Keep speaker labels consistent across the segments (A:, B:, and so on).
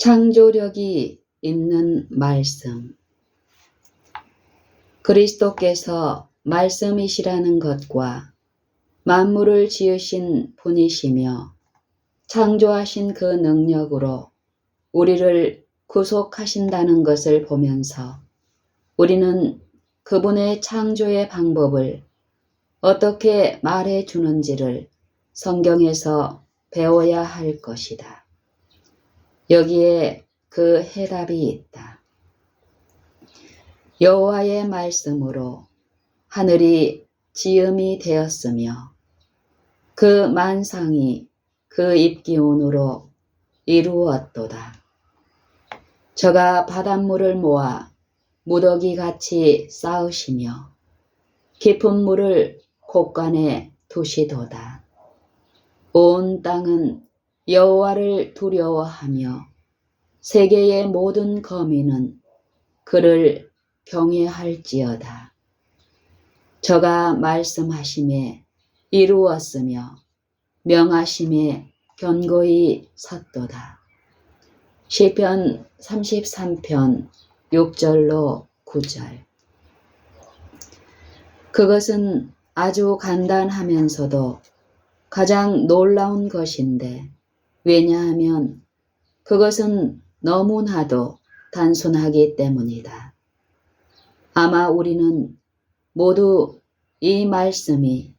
A: 창조력이 있는 말씀. 그리스도께서 말씀이시라는 것과 만물을 지으신 분이시며 창조하신 그 능력으로 우리를 구속하신다는 것을 보면서 우리는 그분의 창조의 방법을 어떻게 말해 주는지를 성경에서 배워야 할 것이다. 여기에 그 해답이 있다. 여호와의 말씀으로 하늘이 지음이 되었으며 그 만상이 그 입기운으로 이루었도다. 저가 바닷물을 모아 무더기같이 쌓으시며 깊은 물을 곳간에 두시도다. 온 땅은 여호와를 두려워하며 세계의 모든 거민은 그를 경외할지어다. 저가 말씀하심에 이루었으며 명하심에 견고히 섰도다. 시편 33편 6절로 9절. 그것은 아주 간단하면서도 가장 놀라운 것인데, 왜냐하면 그것은 너무나도 단순하기 때문이다. 아마 우리는 모두 이 말씀이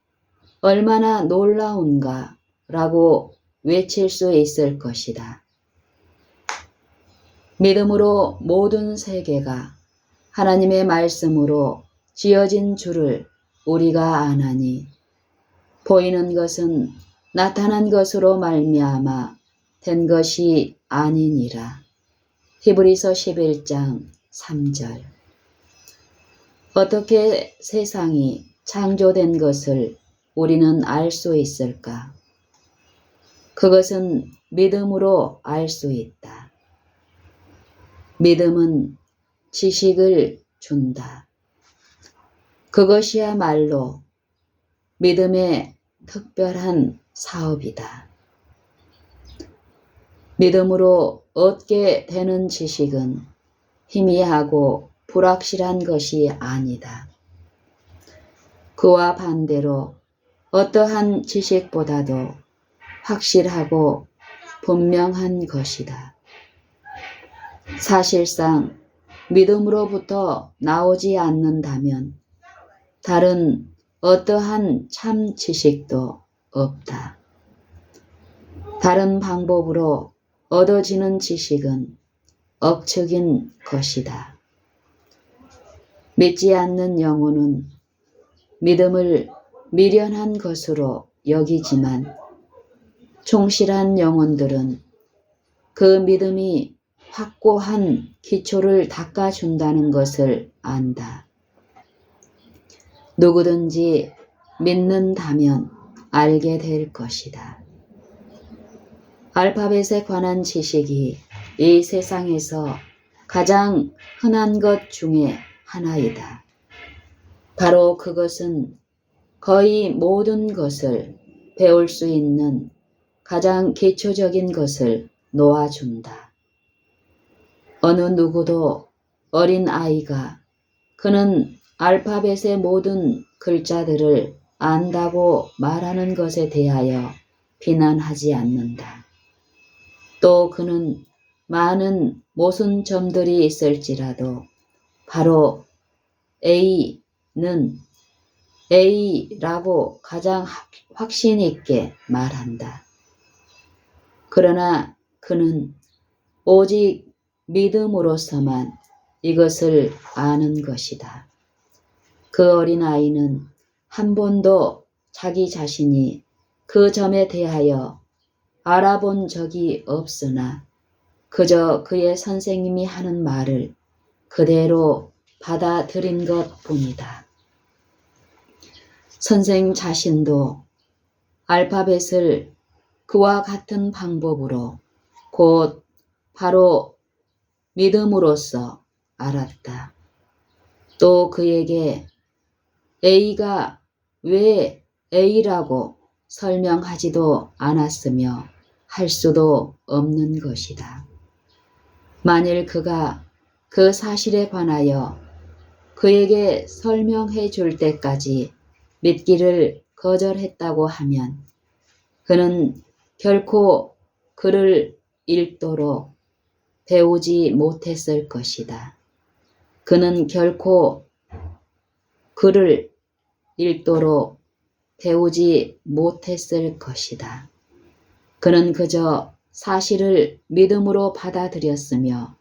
A: 얼마나 놀라운가 라고 외칠 수 있을 것이다. 믿음으로 모든 세계가 하나님의 말씀으로 지어진 줄을 우리가 아나니 보이는 것은 나타난 것으로 말미암아 된 것이 아니니라. 히브리서 11장 3절. 어떻게 세상이 창조된 것을 우리는 알 수 있을까? 그것은 믿음으로 알 수 있다. 믿음은 지식을 준다. 그것이야말로 믿음의 특별한 사업이다. 믿음으로 얻게 되는 지식은 희미하고 불확실한 것이 아니다. 그와 반대로 어떠한 지식보다도 확실하고 분명한 것이다. 사실상 믿음으로부터 나오지 않는다면 다른 어떠한 참 지식도 없다. 다른 방법으로 얻어지는 지식은 억측인 것이다. 믿지 않는 영혼은 믿음을 미련한 것으로 여기지만 충실한 영혼들은 그 믿음이 확고한 기초를 닦아준다는 것을 안다. 누구든지 믿는다면 알게 될 것이다. 알파벳에 관한 지식이 이 세상에서 가장 흔한 것 중에 하나이다. 바로 그것은 거의 모든 것을 배울 수 있는 가장 기초적인 것을 놓아준다. 어느 누구도 어린 아이가 그는 알파벳의 모든 글자들을 안다고 말하는 것에 대하여 비난하지 않는다. 또 그는 많은 모순점들이 있을지라도 바로 A는 A라고 가장 확신 있게 말한다. 그러나 그는 오직 믿음으로서만 이것을 아는 것이다. 그 어린아이는 한 번도 자기 자신이 그 점에 대하여 알아본 적이 없으나 그저 그의 선생님이 하는 말을 그대로 받아들인 것 뿐이다. 선생 자신도 알파벳을 그와 같은 방법으로 곧 바로 믿음으로써 알았다. 또 그에게 A가 왜 A라고 설명하지도 않았으며 할 수도 없는 것이다. 만일 그가 그 사실에 관하여 그에게 설명해 줄 때까지 믿기를 거절했다고 하면 그는 결코 그를 읽도록 배우지 못했을 것이다. 그는 결코 그를 읽도록 배우지 못했을 것이다. 그는 그저 사실을 믿음으로 받아들였으며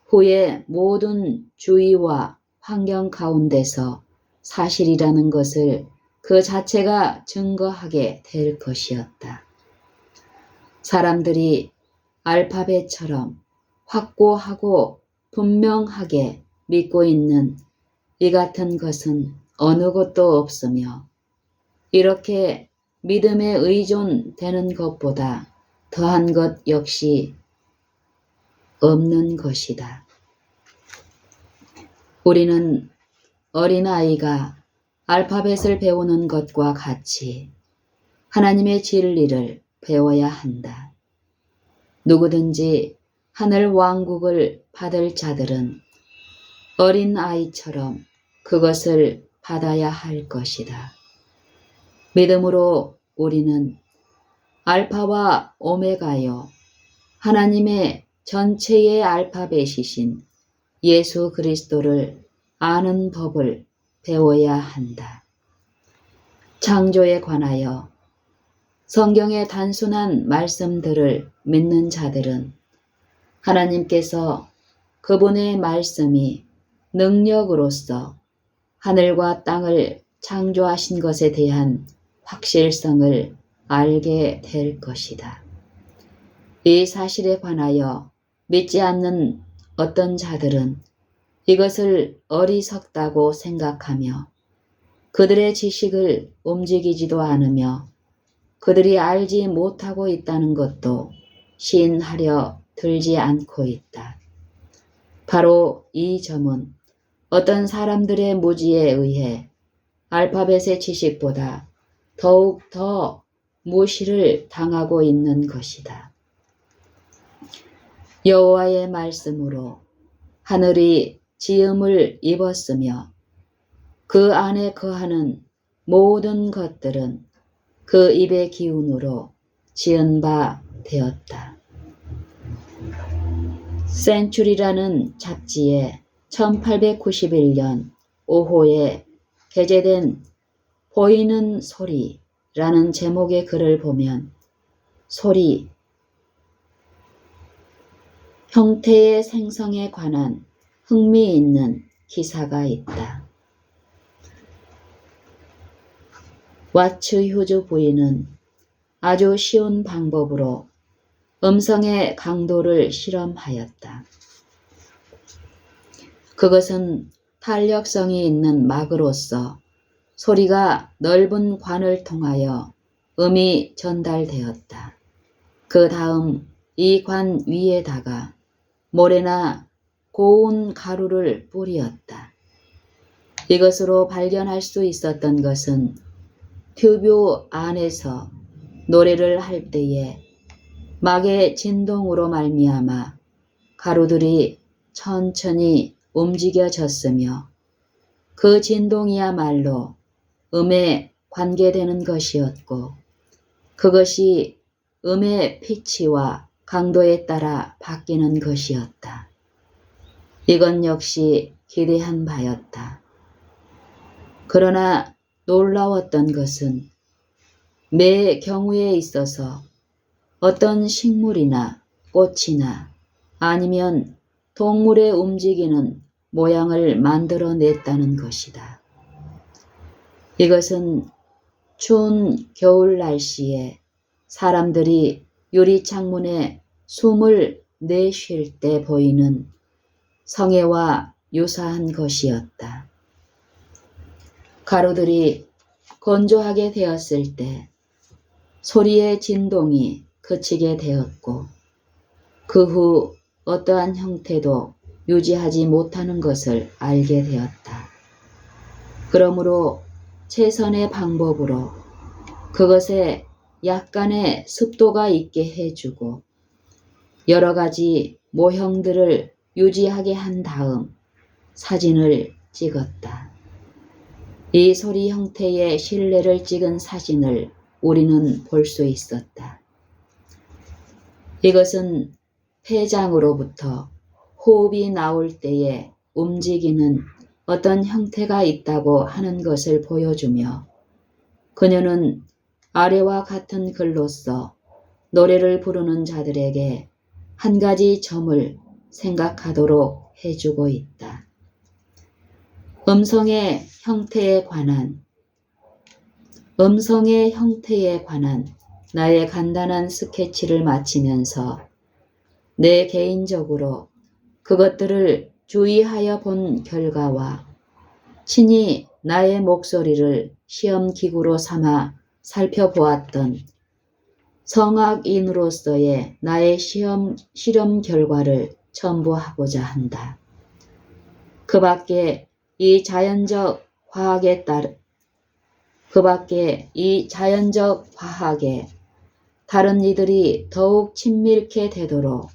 A: 후에 모든 주의와 환경 가운데서 사실이라는 것을 그 자체가 증거하게 될 것이었다. 사람들이 알파벳처럼 확고하고 분명하게 믿고 있는 이 같은 것은 어느 것도 없으며 이렇게 믿음에 의존되는 것보다 더한 것 역시 없는 것이다. 우리는 어린아이가 알파벳을 배우는 것과 같이 하나님의 진리를 배워야 한다. 누구든지 하늘 왕국을 받을 자들은 어린아이처럼 그것을 받아야 할 것이다. 믿음으로 우리는 알파와 오메가요 하나님의 전체의 알파벳이신 예수 그리스도를 아는 법을 배워야 한다. 창조에 관하여 성경의 단순한 말씀들을 믿는 자들은 하나님께서 그분의 말씀이 능력으로서 하늘과 땅을 창조하신 것에 대한 확실성을 알게 될 것이다. 이 사실에 관하여 믿지 않는 어떤 자들은 이것을 어리석다고 생각하며 그들의 지식을 움직이지도 않으며 그들이 알지 못하고 있다는 것도 시인하려 들지 않고 있다. 바로 이 점은 어떤 사람들의 무지에 의해 알파벳의 지식보다 더욱 더 무시를 당하고 있는 것이다. 여호와의 말씀으로 하늘이 지음을 입었으며 그 안에 거하는 모든 것들은 그 입의 기운으로 지은 바 되었다. 센츄리라는 잡지에 1891년 5호에 게재된 보이는 소리라는 제목의 글을 보면 소리, 형태의 생성에 관한 흥미있는 기사가 있다. 와츠 휴즈 부인은 아주 쉬운 방법으로 음성의 강도를 실험하였다. 그것은 탄력성이 있는 막으로서 소리가 넓은 관을 통하여 음이 전달되었다. 그 다음 이 관 위에다가 모래나 고운 가루를 뿌리었다. 이것으로 발견할 수 있었던 것은 튜브 안에서 노래를 할 때에 막의 진동으로 말미암아 가루들이 천천히 움직여졌으며 그 진동이야말로 음에 관계되는 것이었고 그것이 음의 피치와 강도에 따라 바뀌는 것이었다. 이건 역시 기대한 바였다. 그러나 놀라웠던 것은 매 경우에 있어서 어떤 식물이나 꽃이나 아니면 동물의 움직이는 모양을 만들어냈다는 것이다. 이것은 추운 겨울 날씨에 사람들이 유리창문에 숨을 내쉴 때 보이는 성애와 유사한 것이었다. 가루들이 건조하게 되었을 때 소리의 진동이 그치게 되었고 그 후 어떠한 형태도 유지하지 못하는 것을 알게 되었다. 그러므로 최선의 방법으로 그것에 약간의 습도가 있게 해주고 여러 가지 모형들을 유지하게 한 다음 사진을 찍었다. 이 소리 형태의 실내를 찍은 사진을 우리는 볼 수 있었다. 이것은 폐장으로부터 호흡이 나올 때에 움직이는 어떤 형태가 있다고 하는 것을 보여주며 그녀는 아래와 같은 글로써 노래를 부르는 자들에게 한 가지 점을 생각하도록 해주고 있다. 음성의 형태에 관한 나의 간단한 스케치를 마치면서 내 개인적으로 그것들을 주의하여 본 결과와 친히 나의 목소리를 시험기구로 삼아 살펴보았던 성악인으로서의 나의 실험 결과를 첨부하고자 한다. 그 밖에 이 자연적 화학에 다른 이들이 더욱 친밀케 되도록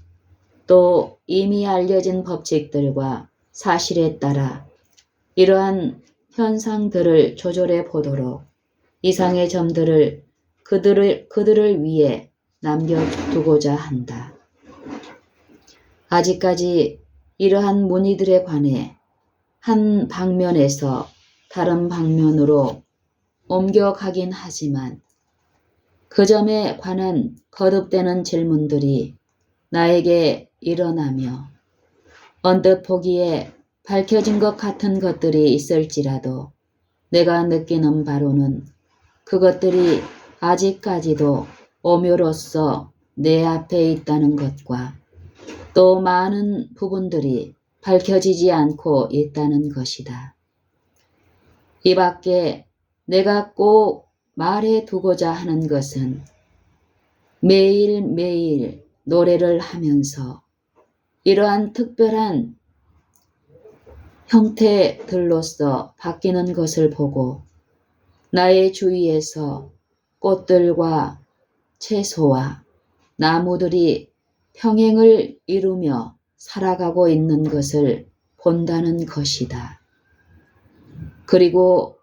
A: 또 이미 알려진 법칙들과 사실에 따라 이러한 현상들을 조절해 보도록 이상의 점들을 그들을 위해 남겨두고자 한다. 아직까지 이러한 문의들에 관해 한 방면에서 다른 방면으로 옮겨가긴 하지만 그 점에 관한 거듭되는 질문들이 나에게 일어나며 언뜻 보기에 밝혀진 것 같은 것들이 있을지라도 내가 느끼는 바로는 그것들이 아직까지도 오묘로서 내 앞에 있다는 것과 또 많은 부분들이 밝혀지지 않고 있다는 것이다. 이 밖에 내가 꼭 말해두고자 하는 것은 매일매일 노래를 하면서 이러한 특별한 형태들로서 바뀌는 것을 보고 나의 주위에서 꽃들과 채소와 나무들이 평행을 이루며 살아가고 있는 것을 본다는 것이다. 그리고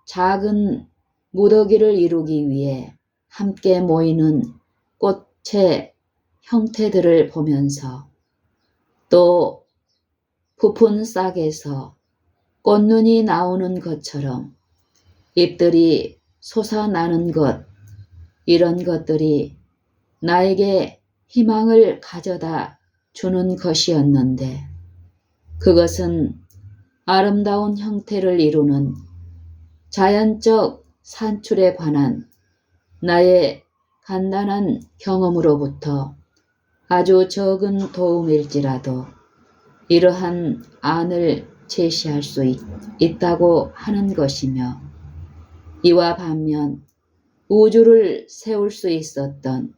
A: 작은 무더기를 이루기 위해 함께 모이는 꽃의 형태들을 보면서 또 부푼 싹에서 꽃눈이 나오는 것처럼 잎들이 솟아나는 것, 이런 것들이 나에게 희망을 가져다 주는 것이었는데 그것은 아름다운 형태를 이루는 자연적 산출에 관한 나의 간단한 경험으로부터 아주 적은 도움일지라도 이러한 안을 제시할 수 있다고 하는 것이며 이와 반면 우주를 세울 수 있었던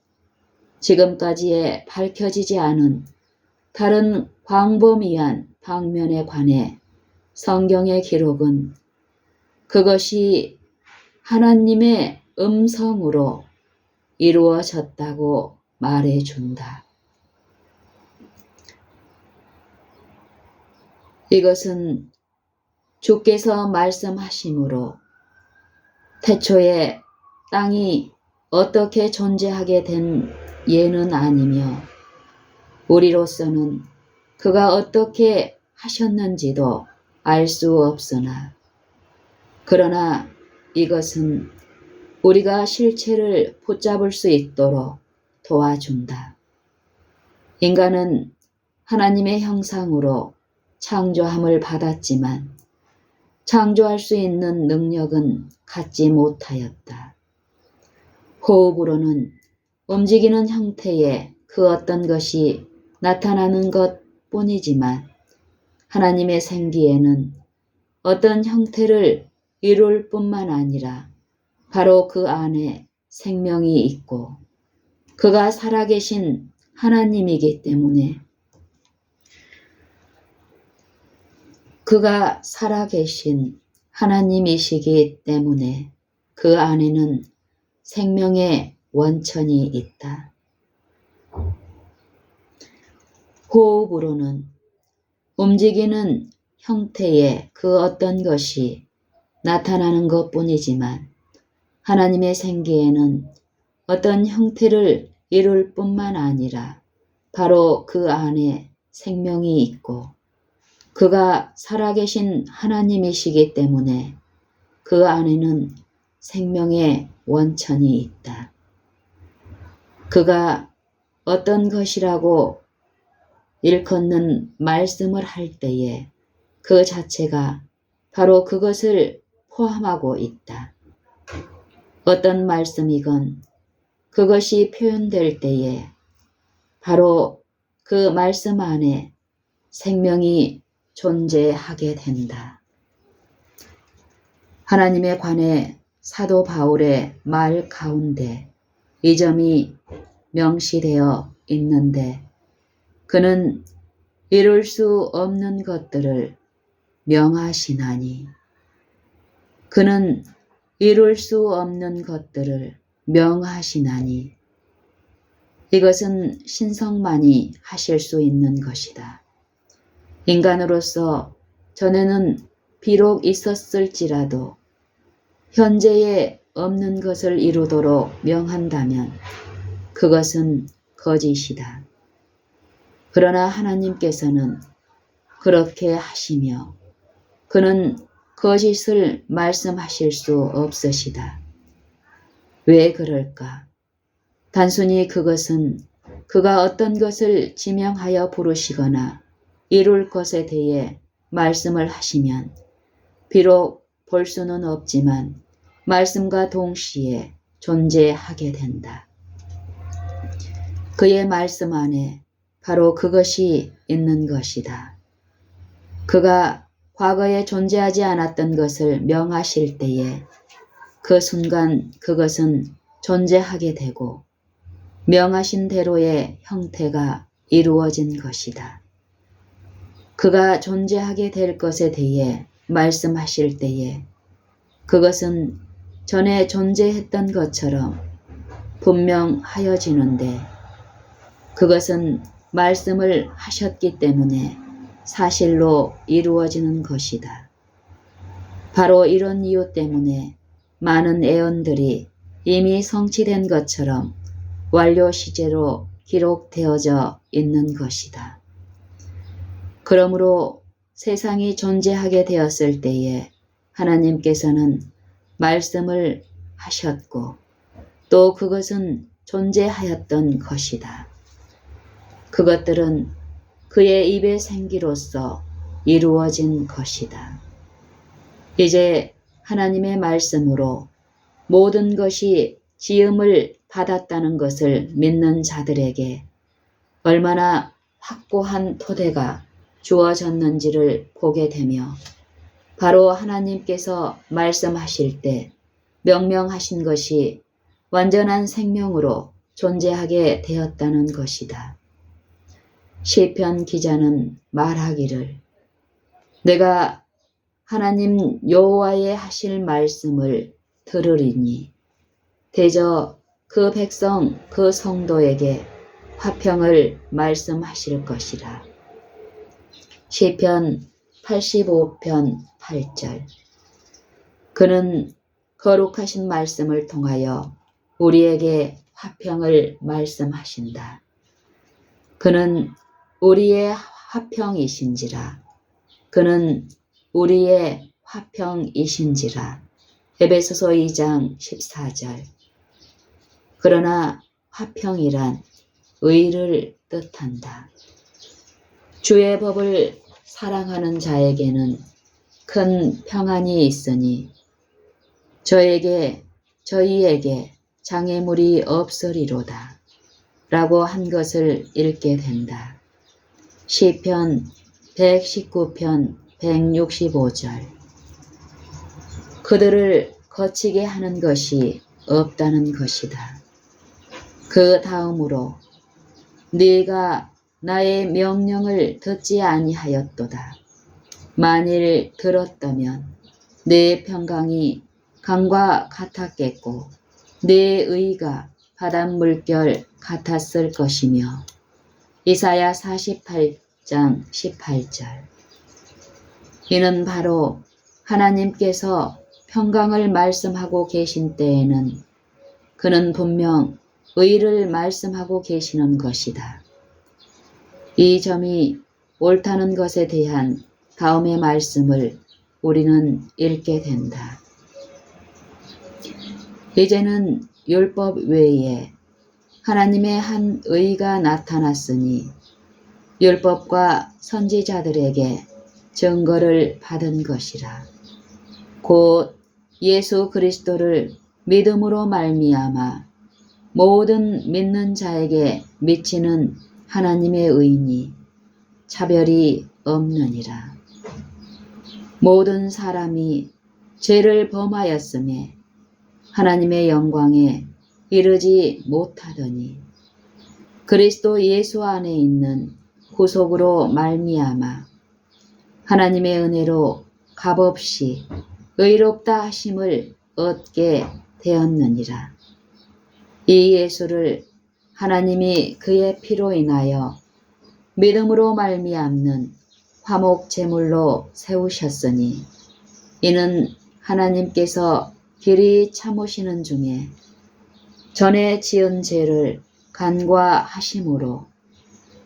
A: 지금까지의 밝혀지지 않은 다른 광범위한 방면에 관해 성경의 기록은 그것이 하나님의 음성으로 이루어졌다고 말해준다. 이것은 주께서 말씀하심으로 태초에 땅이 어떻게 존재하게 된 예는 아니며 우리로서는 그가 어떻게 하셨는지도 알 수 없으나 그러나 이것은 우리가 실체를 붙잡을 수 있도록 도와준다. 인간은 하나님의 형상으로 창조함을 받았지만 창조할 수 있는 능력은 갖지 못하였다. 호흡으로는 움직이는 형태의 그 어떤 것이 나타나는 것 뿐이지만 하나님의 생기에는 어떤 형태를 이룰 뿐만 아니라 바로 그 안에 생명이 있고 그가 살아계신 하나님이기 때문에 그가 살아계신 하나님이시기 때문에 그 안에는 생명의 원천이 있다. 호흡으로는 움직이는 형태의 그 어떤 것이 나타나는 것뿐이지만 하나님의 생기에는 어떤 형태를 이룰 뿐만 아니라 바로 그 안에 생명이 있고 그가 살아계신 하나님이시기 때문에 그 안에는 생명의 원천이 있다. 그가 어떤 것이라고 일컫는 말씀을 할 때에 그 자체가 바로 그것을 포함하고 있다. 어떤 말씀이건 그것이 표현될 때에 바로 그 말씀 안에 생명이 존재하게 된다. 하나님에 관해 사도 바울의 말 가운데 이 점이 명시되어 있는데 그는 이룰 수 없는 것들을 명하시나니 그는 이룰 수 없는 것들을 명하시나니 이것은 신성만이 하실 수 있는 것이다. 인간으로서 전에는 비록 있었을지라도 현재에 없는 것을 이루도록 명한다면 그것은 거짓이다. 그러나 하나님께서는 그렇게 하시며 그는 거짓을 말씀하실 수 없으시다. 왜 그럴까? 단순히 그것은 그가 어떤 것을 지명하여 부르시거나 이룰 것에 대해 말씀을 하시면 비록 볼 수는 없지만 말씀과 동시에 존재하게 된다. 그의 말씀 안에 바로 그것이 있는 것이다. 그가 과거에 존재하지 않았던 것을 명하실 때에 그 순간 그것은 존재하게 되고 명하신 대로의 형태가 이루어진 것이다. 그가 존재하게 될 것에 대해 말씀하실 때에 그것은 전에 존재했던 것처럼 분명하여지는데 그것은 말씀을 하셨기 때문에 사실로 이루어지는 것이다. 바로 이런 이유 때문에 많은 애언들이 이미 성취된 것처럼 완료 시제로 기록되어져 있는 것이다. 그러므로 세상이 존재하게 되었을 때에 하나님께서는 말씀을 하셨고 또 그것은 존재하였던 것이다. 그것들은 그의 입의 생기로서 이루어진 것이다. 이제 하나님의 말씀으로 모든 것이 지음을 받았다는 것을 믿는 자들에게 얼마나 확고한 토대가 주어졌는지를 보게 되며 바로 하나님께서 말씀하실 때 명명하신 것이 완전한 생명으로 존재하게 되었다는 것이다. 시편 기자는 말하기를 내가 하나님 여호와의 하실 말씀을 들으리니 대저 그 백성 그 성도에게 화평을 말씀하실 것이라. 시편 85편 8절. 그는 거룩하신 말씀을 통하여 우리에게 화평을 말씀하신다. 그는 우리의 화평이신지라. 그는 우리의 화평이신지라. 에베소서 2장 14절. 그러나 화평이란 의를 뜻한다. 주의 법을 사랑하는 자에게는 큰 평안이 있으니 저희에게 장애물이 없으리로다 라고 한 것을 읽게 된다. 시편 119편 165절. 그들을 거치게 하는 것이 없다는 것이다. 그 다음으로 네가 나의 명령을 듣지 아니하였도다. 만일 들었다면 네 평강이 강과 같았겠고 네 의가 바닷물결 같았을 것이며 이사야 48장 18절. 이는 바로 하나님께서 평강을 말씀하고 계신 때에는 그는 분명 의를 말씀하고 계시는 것이다. 이 점이 옳다는 것에 대한 다음의 말씀을 우리는 읽게 된다. 이제는 율법 외에 하나님의 한 의가 나타났으니 율법과 선지자들에게 증거를 받은 것이라. 곧 예수 그리스도를 믿음으로 말미암아 모든 믿는 자에게 미치는 하나님의 의니 차별이 없느니라. 모든 사람이 죄를 범하였음에 하나님의 영광에 이르지 못하더니 그리스도 예수 안에 있는 구속으로 말미암아 하나님의 은혜로 값없이 의롭다 하심을 얻게 되었느니라. 이 예수를 하나님이 그의 피로 인하여 믿음으로 말미암는 화목 제물로 세우셨으니 이는 하나님께서 길이 참으시는 중에 전에 지은 죄를 간과하심으로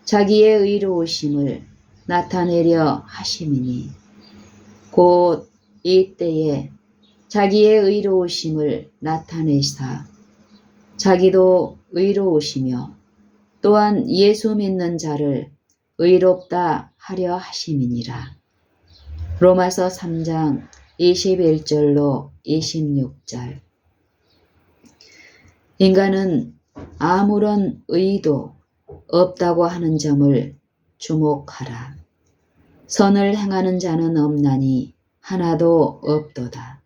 A: 자기의 의로우심을 나타내려 하심이니 곧 이때에 자기의 의로우심을 나타내사 자기도 의로우시며 또한 예수 믿는 자를 의롭다 하려 하심이니라. 로마서 3장 21절로 26절. 인간은 아무런 의도 없다고 하는 점을 주목하라. 선을 행하는 자는 없나니 하나도 없도다.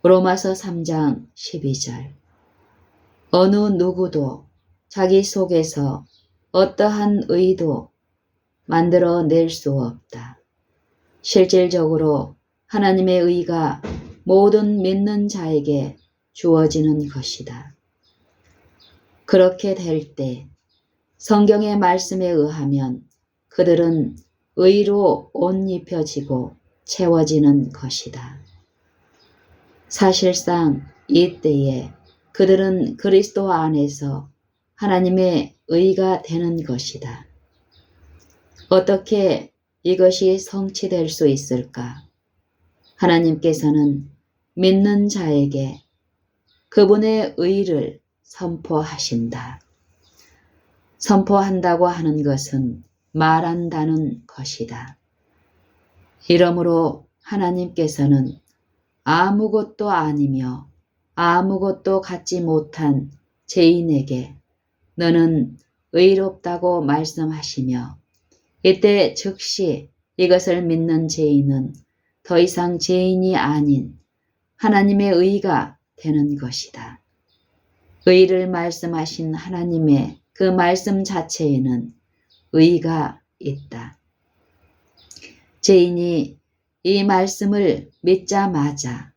A: 로마서 3장 12절. 어느 누구도 자기 속에서 어떠한 의도 만들어낼 수 없다. 실질적으로 하나님의 의가 모든 믿는 자에게 주어지는 것이다. 그렇게 될 때 성경의 말씀에 의하면 그들은 의로 옷 입혀지고 채워지는 것이다. 사실상 이때에 그들은 그리스도 안에서 하나님의 의가 되는 것이다. 어떻게 이것이 성취될 수 있을까? 하나님께서는 믿는 자에게 그분의 의를 선포하신다. 선포한다고 하는 것은 말한다는 것이다. 이러므로 하나님께서는 아무것도 아니며 아무것도 갖지 못한 죄인에게 너는 의롭다고 말씀하시며 이때 즉시 이것을 믿는 죄인은 더 이상 죄인이 아닌 하나님의 의가 되는 것이다. 의를 말씀하신 하나님의 그 말씀 자체에는 의가 있다. 죄인이 이 말씀을 믿자마자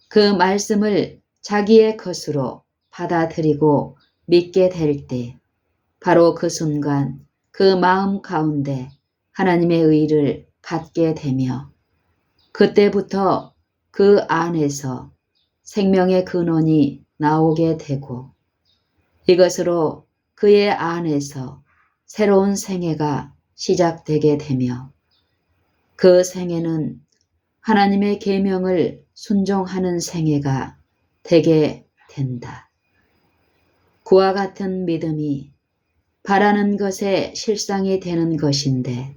A: 그 말씀을 자기의 것으로 받아들이고 믿게 될 때 바로 그 순간 그 마음 가운데 하나님의 의를 갖게 되며 그때부터 그 안에서 생명의 근원이 나오게 되고 이것으로 그의 안에서 새로운 생애가 시작되게 되며 그 생애는 하나님의 계명을 순종하는 생애가 되게 된다. 그와 같은 믿음이 바라는 것의 실상이 되는 것인데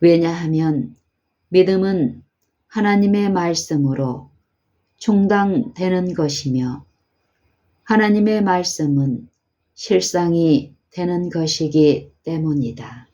A: 왜냐하면 믿음은 하나님의 말씀으로 충당되는 것이며 하나님의 말씀은 실상이 되는 것이기 때문이다.